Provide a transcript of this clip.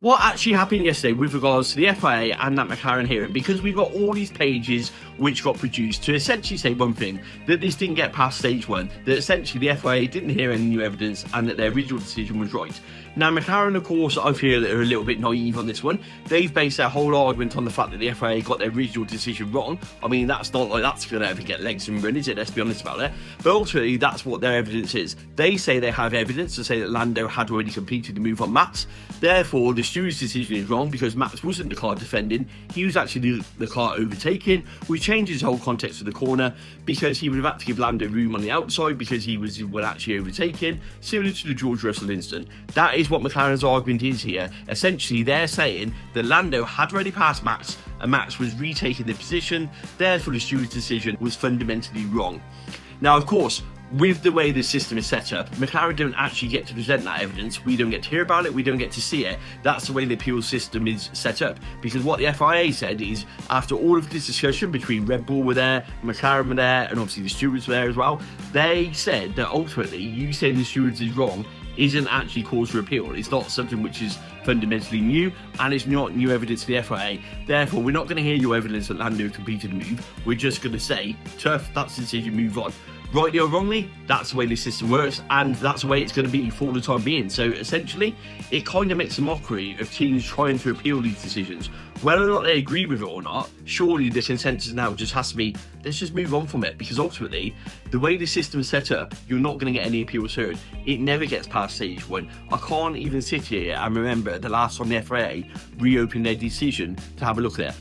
what actually happened yesterday with regards to the FIA and that McLaren hearing, because we've got all these pages which got produced to essentially say one thing, that this didn't get past stage one, that essentially the FIA didn't hear any new evidence and that their original decision was right. Now, McLaren, of course, I feel that are a little bit naive on this one. They've based their whole argument on the fact that the FIA got their original decision wrong. I mean, that's not like that's going to ever get legs and run, is it? Let's be honest about it. But ultimately, that's what their evidence is. They say they have evidence to say that Lando had already completed the move on Max. Therefore, the steward's decision is wrong because Max wasn't the car defending. He was actually the car overtaking, which changes the whole context of the corner because he would have had to give Lando room on the outside because he was actually overtaking, similar to the George Russell incident. That is what McLaren's argument is here. Essentially, they're saying that Lando had already passed Max and Max was retaking the position, therefore the steward's decision was fundamentally wrong. Now, of course, with the way the system is set up, McLaren don't actually get to present that evidence. We don't get to hear about it, we don't get to see it. That's the way the appeal system is set up. Because what the FIA said is, after all of this discussion between Red Bull were there, McLaren were there, and obviously the stewards were there as well, they said that ultimately, you saying the stewards is wrong isn't actually cause for appeal. It's not something which is fundamentally new, and it's not new evidence to the FIA. Therefore, we're not going to hear your evidence that Lando completed the move. We're just going to say, tough, that's the decision, move on. Rightly or wrongly, that's the way this system works, and that's the way it's going to be for the time being. So essentially, it kind of makes a mockery of teams trying to appeal these decisions. Whether or not they agree with it or not, surely the consensus now just has to be, let's just move on from it, because ultimately, the way the system is set up, you're not going to get any appeals heard. It never gets past stage one. I can't even sit here and remember the last time the FIA reopened their decision to have a look at it.